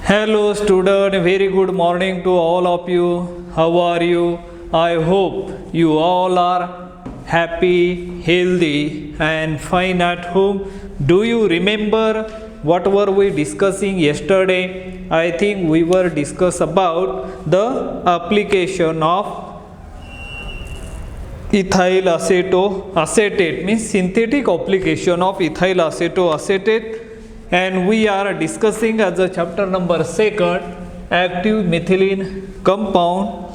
Hello student, very good morning to all of you. How are you? I hope you all are happy, healthy and fine at home. Do you remember what were we discussing yesterday? I think we were discuss about the application of ethyl acetoacetate, means synthetic application of ethyl acetoacetate, and we are discussing as a chapter number 2 active methylene compound.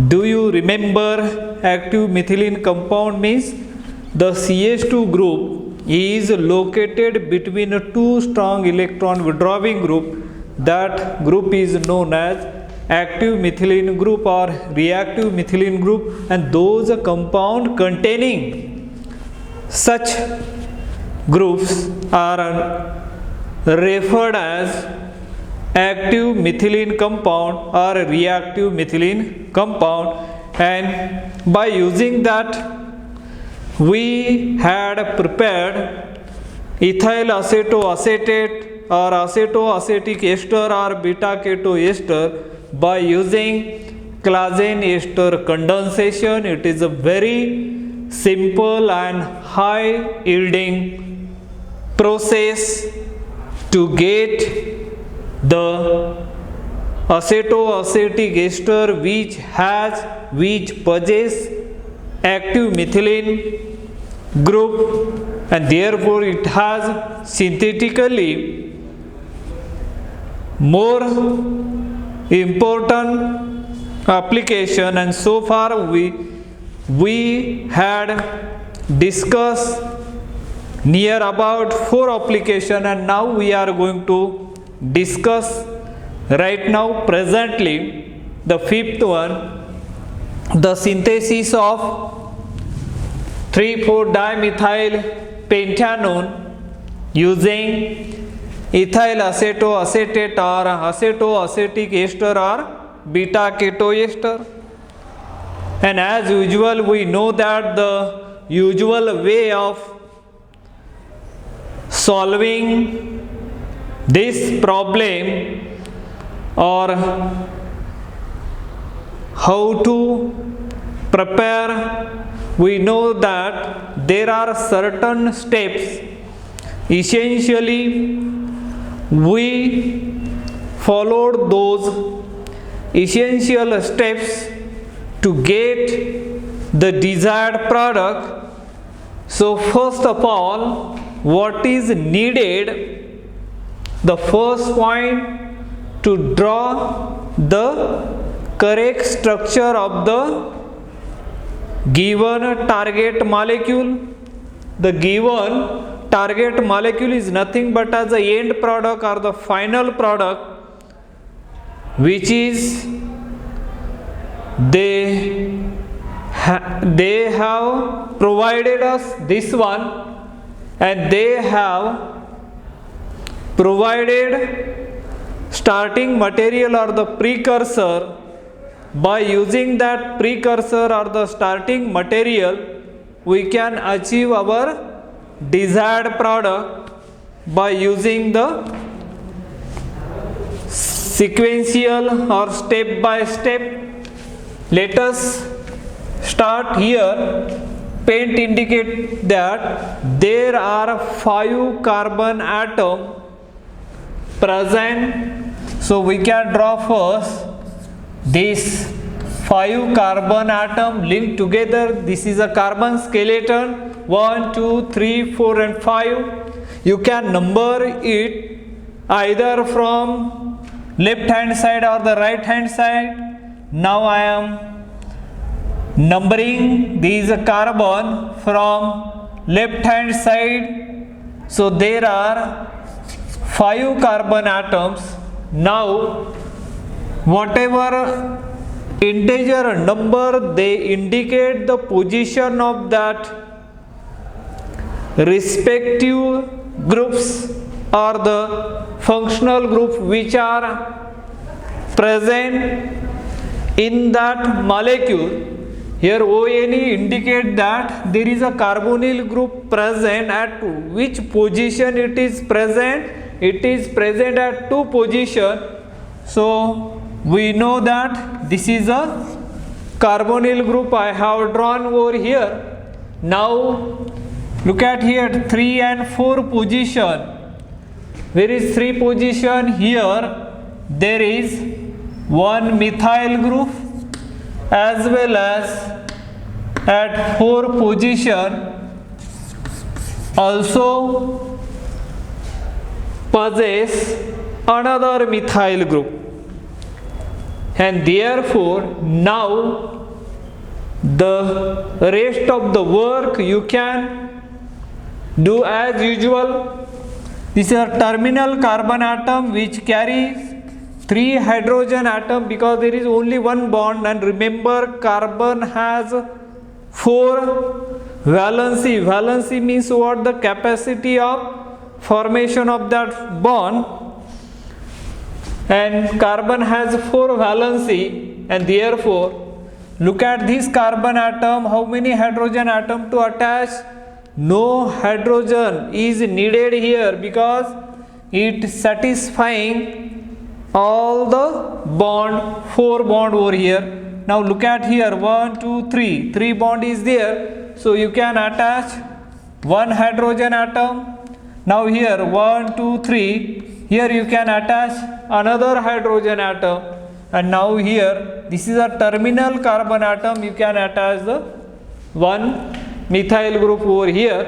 Do you remember active methylene compound means the CH2 group is located between two strong electron withdrawing group. That group is known as active methylene group or reactive methylene group, and those compound containing such groups are referred as active methylene compound or reactive methylene compound. And by using that, we had prepared ethyl acetoacetate or acetoacetic ester or beta keto ester by using Claisen ester condensation. It is a very simple and high yielding process to get the acetoacetic ester which possess active methylene group, and therefore it has synthetically more important application. And so far we had discussed near about 4 application, and now we are going to discuss right now presently the 5th one, the synthesis of 3,4-dimethyl pentanone using ethyl acetoacetate or acetoacetic ester or beta keto ester. And as usual, we know that the usual way of solving this problem or how to prepare, we know that there are certain steps. Essentially, we followed those essential steps to get the desired product. So first of all, what is needed? The first point, to draw the correct structure of the given target molecule. The given target molecule is nothing but as the end product or the final product, which is they have provided us this one, and they have provided starting material or the precursor. By using that precursor or the starting material, we can achieve our desired product by using the sequential or step by step. Let us start here. Paint indicate that there are 5 carbon atoms present. So we can draw first this 5 carbon atom linked together. This is a carbon skeleton, 1, 2, 3, 4 and 5. You can number it either from left hand side or the right hand side. Now I am numbering these carbon from left hand side. So there are 5 carbon atoms. Now whatever integer number, they indicate the position of that respective groups or the functional group which are present in that molecule. Here ONE indicate that there is a carbonyl group present. At which position it is present? it is present at 2 position. So we know that this is a carbonyl group I have drawn over here. Now look at here 3 and 4 position. Where is 3 position? Here there is one methyl group, as well as at 4 position also possess another methyl group, and therefore now the rest of the work you can do as usual. This is a terminal carbon atom which carries 3 hydrogen atom because there is only one bond, and remember carbon has 4 valency. Valency means what? The capacity of formation of that bond, and carbon has 4 valency, and therefore look at this carbon atom. How many hydrogen atom to attach? No hydrogen is needed here because it satisfying all the bond, 4 bond over here. Now look at here 1, 2, 3. 3 bond is there. So you can attach 1 hydrogen atom. Now here 1, 2, 3. Here you can attach another hydrogen atom. And now here this is a terminal carbon atom. You can attach the 1 methyl group over here.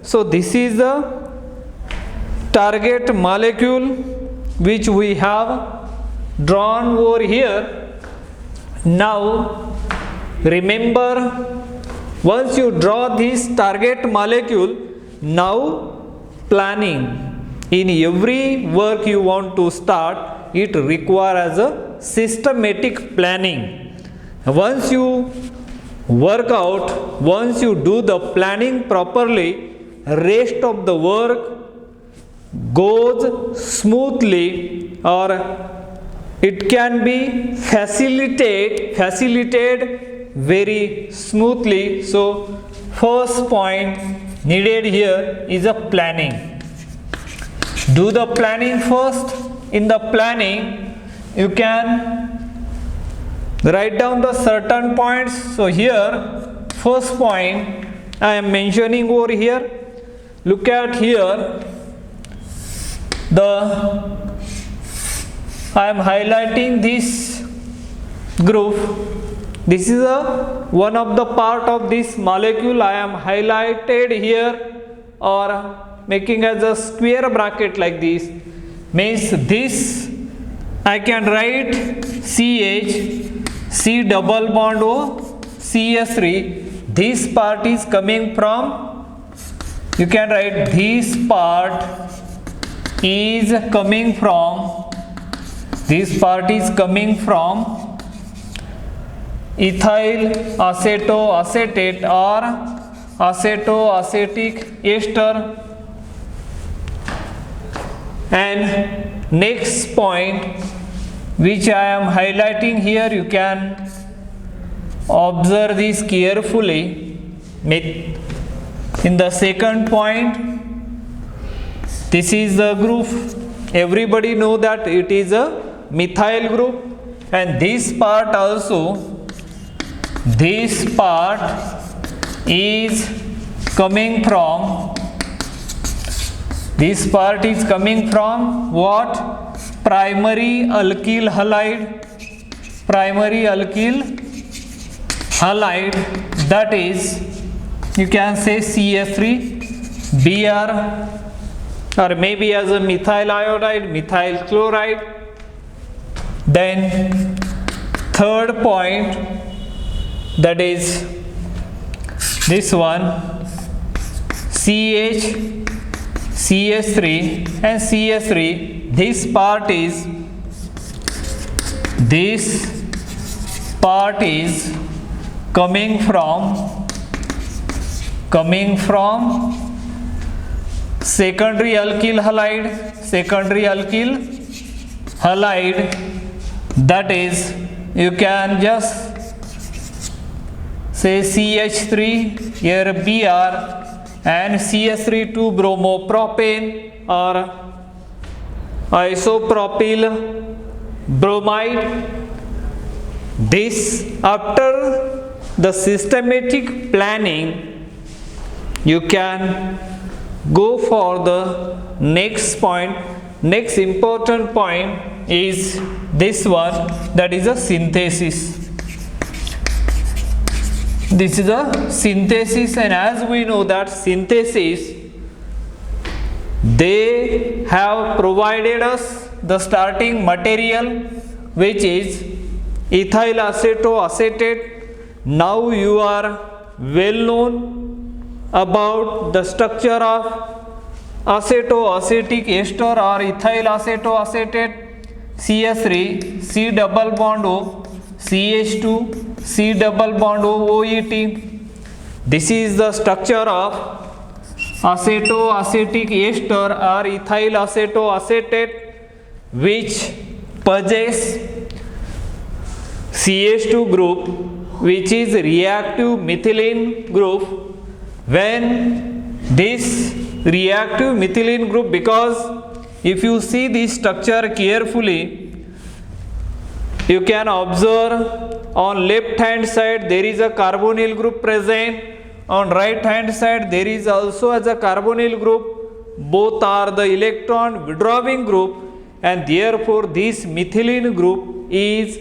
So this is the target molecule which we have drawn over here. Now remember, once you draw this target molecule, now planning. In every work you want to start, it requires a systematic planning. Once you work out, once you do the planning properly, rest of the work goes smoothly, or it can be facilitated very smoothly. So first point needed here is a planning. Do the planning first. In the planning you can write down the certain points. So here first point I am mentioning over here. Look at here, I am highlighting this group. This is one of the part of this molecule I am highlighted here, or making as a square bracket like this. Means this I can write CH, C double bond O, CS3. This part is coming from, you can write this part is coming from, this part is coming from ethyl acetoacetate or acetoacetic ester. And next point which I am highlighting here, you can observe this carefully. In the second point, this is the group. Everybody know that it is a methyl group, and this part also, this part is coming from, this part is coming from what? Primary alkyl halide. Primary alkyl halide, that is, you can say CH3, Br, or maybe as a methyl iodide, methyl chloride. Then third point, that is this one, CH3 and CS3. This part is coming from secondary alkyl halide, that is, you can just say CH3 here Br and CS3 2 bromopropane, or isopropyl bromide. This, after the systematic planning, you can go for the next point. Next important point is this one, that is a synthesis. This is a synthesis, and as we know that synthesis, they have provided us the starting material, which is ethyl acetoacetate. Now you are well known about the structure of acetoacetic ester or ethyl acetoacetate. CH3, C double bond O, CH2, C double bond O, OET. This is the structure of acetoacetic ester or ethyl acetoacetate, which possess CH2 group, which is reactive methylene group. When this reactive methylene group, because if you see this structure carefully, you can observe on left hand side there is a carbonyl group present, on right hand side there is also as a carbonyl group. Both are the electron withdrawing group, and therefore this methylene group is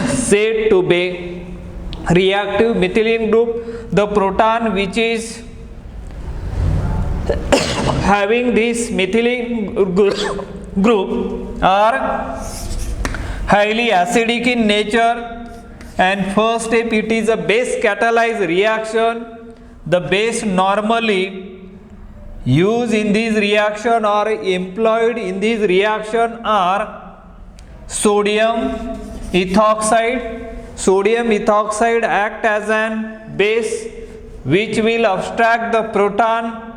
said to be reactive methylene group. The proton which is having this methylene group are highly acidic in nature, and first step, it is a base catalyzed reaction. The base normally used in this reaction or employed in this reaction are sodium ethoxide. Sodium ethoxide act as an base which will abstract the proton,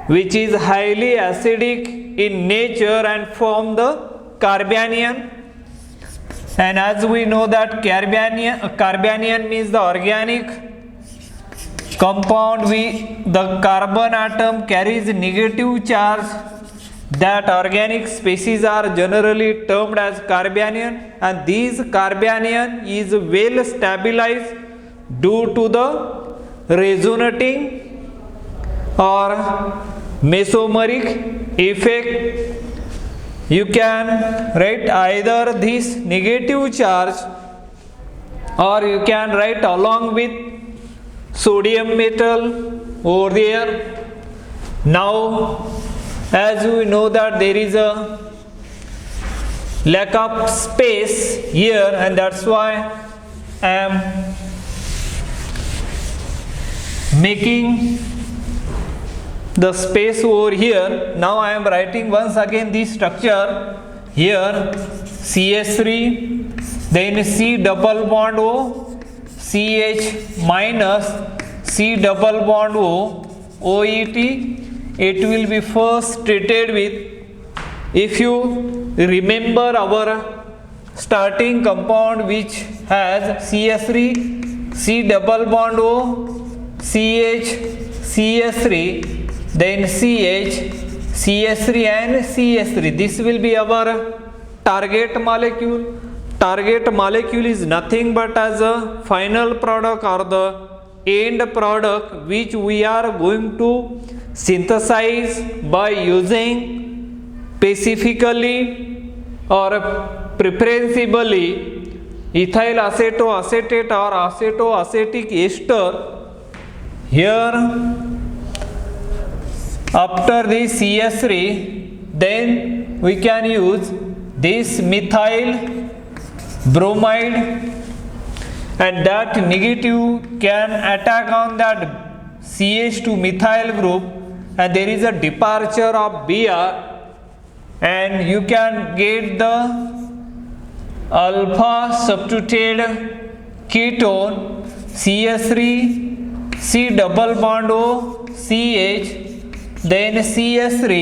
which is highly acidic in nature, and form the carbanion. And as we know that carbanion means the organic compound. The carbon atom carries negative charge. That organic species are generally termed as carbanion, and these carbanion is well stabilized due to the resonating or mesomeric effect. You can write either this negative charge, or you can write along with sodium metal over there. Now, as we know that there is a lack of space here, and that's why I am making the space over here. Now I am writing once again this structure here: CH3, then C double bond O, CH minus C double bond O, OET. It will be first treated with, if you remember our starting compound which has CH3, C double bond O, CH, CH3, then CH, CH3 and CH3. This will be our target molecule. Target molecule is nothing but as a final product or the end product which we are going to synthesize by using specifically or preferentially ethyl acetoacetate or acetoacetic ester. Here, after this CH3, then we can use this methyl bromide, and that negative can attack on that CH2 methyl group, and there is a departure of Br, and you can get the alpha substituted ketone CH3, C double bond O, CH, then CH3,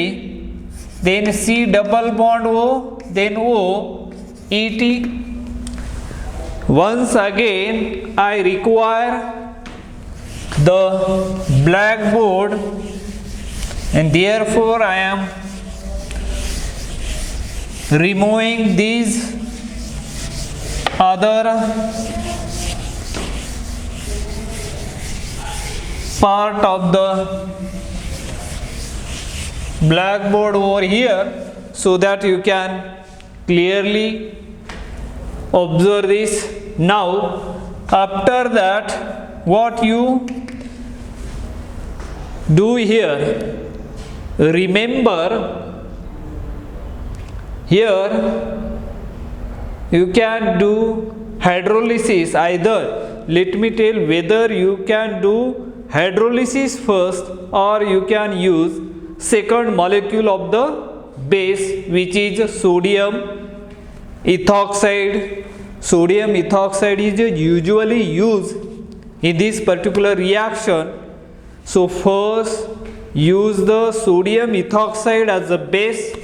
then C double bond O, then O, ET. Once again, I require the blackboard, and therefore I am removing these other part of the blackboard over here, so that you can clearly observe this. Now after that, what you do here, remember here you can do hydrolysis. Either let me tell whether you can do hydrolysis first or you can use second molecule of the base, which is sodium ethoxide. Sodium ethoxide is usually used in this particular reaction. So first use the sodium ethoxide as a base,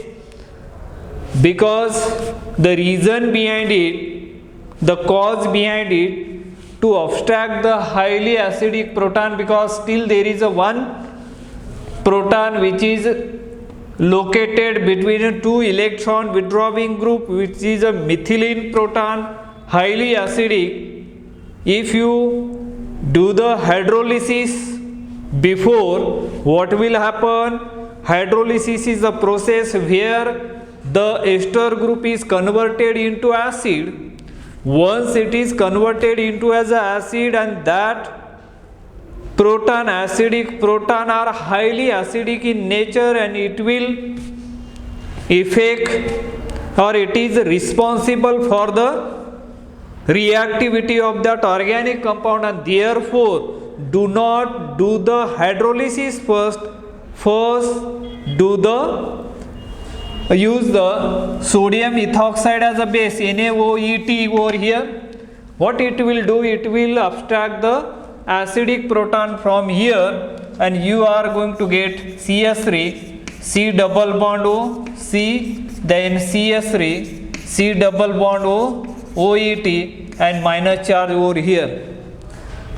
because the reason behind it, the cause behind it, to abstract the highly acidic proton, because still there is a one proton which is located between two electron withdrawing group, which is a methylene proton, highly acidic. If you do the hydrolysis before, what will happen? Hydrolysis is a process where the ester group is converted into acid. Once it is converted into as a acid, and that proton, acidic proton, are highly acidic in nature, and it will affect, or it is responsible for the reactivity of that organic compound, and therefore do not do the hydrolysis first. Use the sodium ethoxide as a base, NaOET over here. What it will do, it will abstract the acidic proton from here, and you are going to get CS3, C double bond O, C, then CS3, C double bond O, OET, and minus charge over here.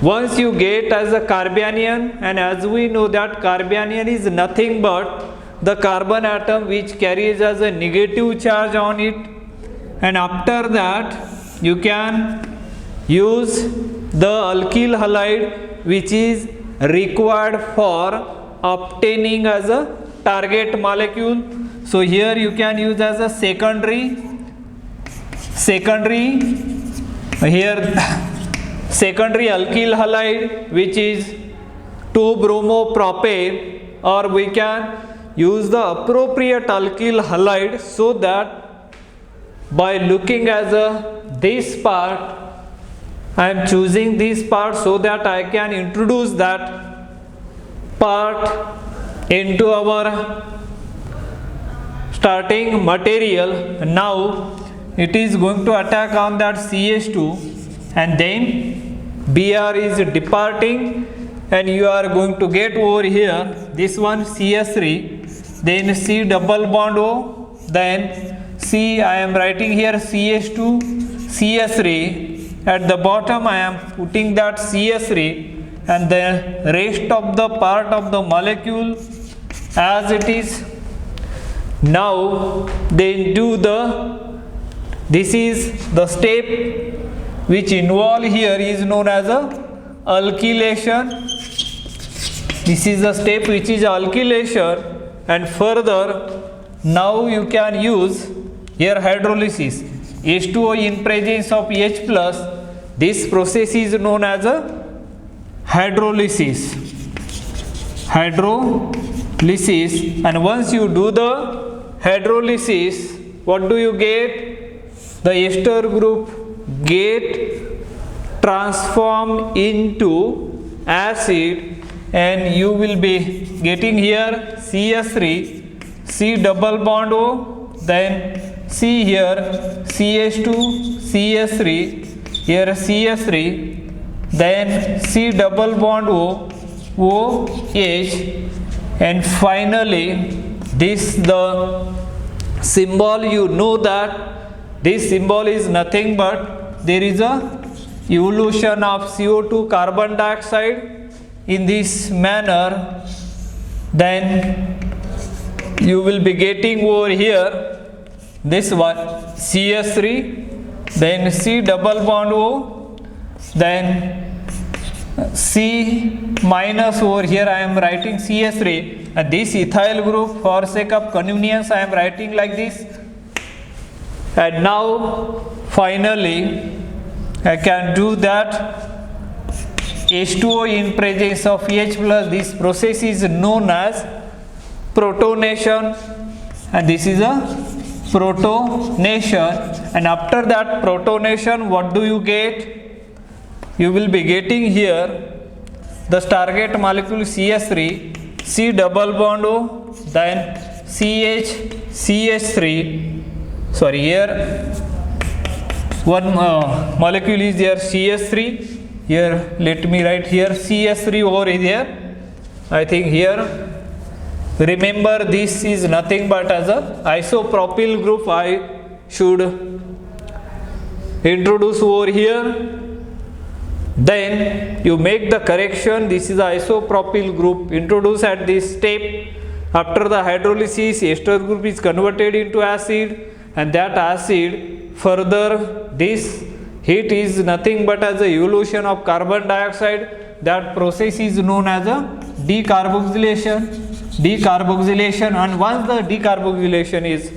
Once you get as a carbanion, and as we know that carbanion is nothing but the carbon atom which carries as a negative charge on it, and after that you can use the alkyl halide which is required for obtaining as a target molecule. So here you can use as a secondary alkyl halide, which is 2-bromopropane, or we can use the appropriate alkyl halide, so that by looking as this part, I am choosing this part so that I can introduce that part into our starting material. Now it is going to attack on that CH2, and then Br is departing, and you are going to get over here this one CS3, then C double bond O, then C, I am writing here CH2, CS3, at the bottom I am putting that CS3, and the rest of the part of the molecule as it is. Now then this is the step which involved here is known as a alkylation. This is the step which is alkylation, and further now you can use here hydrolysis. H2O in presence of H plus, this process is known as a hydrolysis. And once you do the hydrolysis, what do you get? The ester group get transformed into acid, and you will be getting here CS3, C double bond O, then C here CH2, CS3, here CS3, then C double bond O, OH, and finally this the symbol. You know that this symbol is nothing but there is a evolution of CO2 carbon dioxide in this manner. Then you will be getting over here this one CH3, then C double bond O, then C minus over here I am writing CH3, and this ethyl group for sake of convenience I am writing like this. And now finally I can do that H2O in presence of H plus. This process is known as protonation, and this is a protonation. And after that protonation, what do you get? You will be getting here the target molecule CH3, C double bond O, then CH3. Sorry, here one molecule is there CH3. Here let me write here CH3 over here. I think here, remember this is nothing but as a isopropyl group I should introduce over here. Then you make the correction, this is the isopropyl group introduced at this step. After the hydrolysis, ester group is converted into acid, and that acid further this heat is nothing but as a evolution of carbon dioxide. That process is known as a decarboxylation. And once the decarboxylation is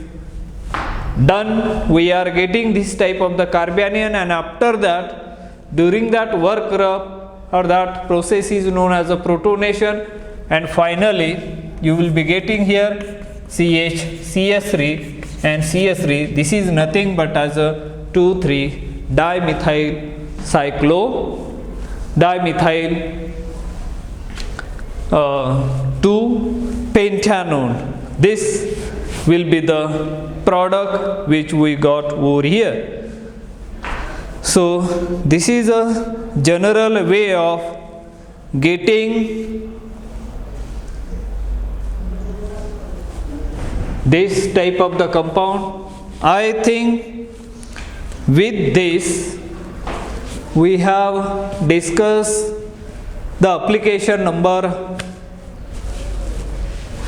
done, we are getting this type of the carbanion, and after that, during that work or that process is known as a protonation, and finally you will be getting here CH3 and CH3. This is nothing but as a 2,3 dimethyl 2-pentanone. This will be the product which we got over here. So this is a general way of getting this type of the compound. I think with this we have discussed the application number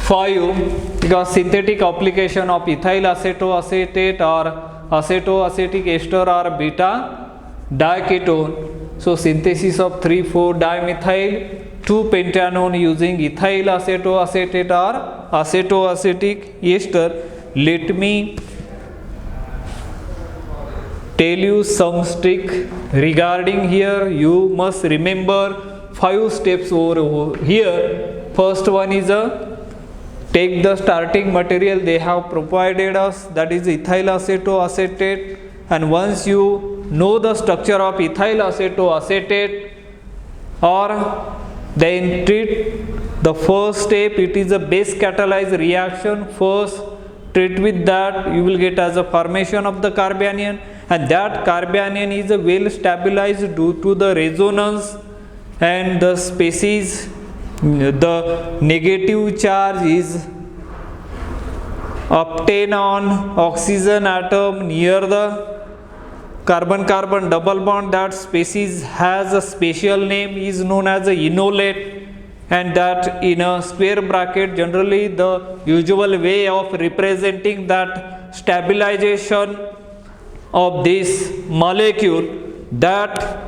5, because synthetic application of ethyl acetoacetate or acetoacetic ester or beta diketone. So synthesis of 3,4-dimethyl 2-pentanone using ethyl acetoacetate or acetoacetic ester. Let me tell you some trick regarding here. You must remember 5 steps over here. First one is take the starting material they have provided us, that is ethyl acetoacetate, and once you know the structure of ethyl acetoacetate, or then treat the first step, it is a base catalyzed reaction. First treat with that, you will get as a formation of the carbanion, and that carbanion is well stabilized due to the resonance and the species. The negative charge is obtained on oxygen atom near the carbon-carbon double bond. That species has a special name, is known as a enolate, and that in a square bracket, generally the usual way of representing that stabilization of this molecule, that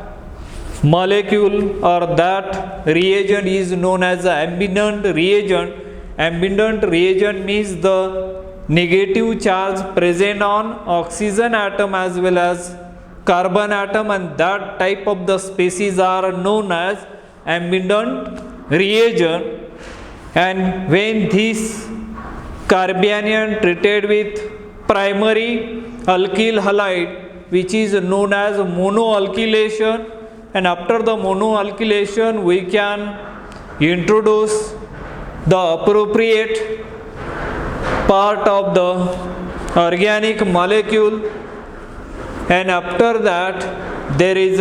molecule or that reagent is known as the abundant reagent. Abundant reagent means the negative charge present on oxygen atom as well as carbon atom, and that type of the species are known as abundant reagent. And when this carbanion treated with primary alkyl halide, which is known as monoalkylation, and after the monoalkylation we can introduce the appropriate part of the organic molecule, and after that there is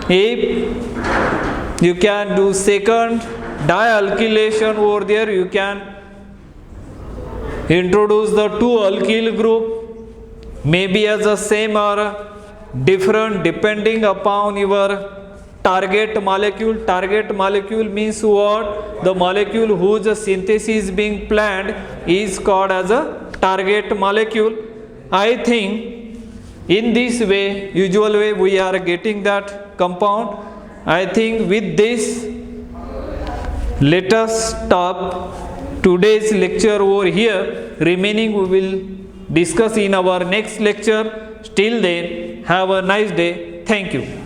if you can do second dialkylation over there, you can introduce the 2 alkyl group, maybe as the same or different depending upon your target molecule. Target molecule means what? The molecule whose synthesis is being planned is called as a target molecule. I think in this way, usual way, we are getting that compound. I think with this, let us stop today's lecture over here. Remaining we will discuss in our next lecture. Till then, have a nice day. Thank you.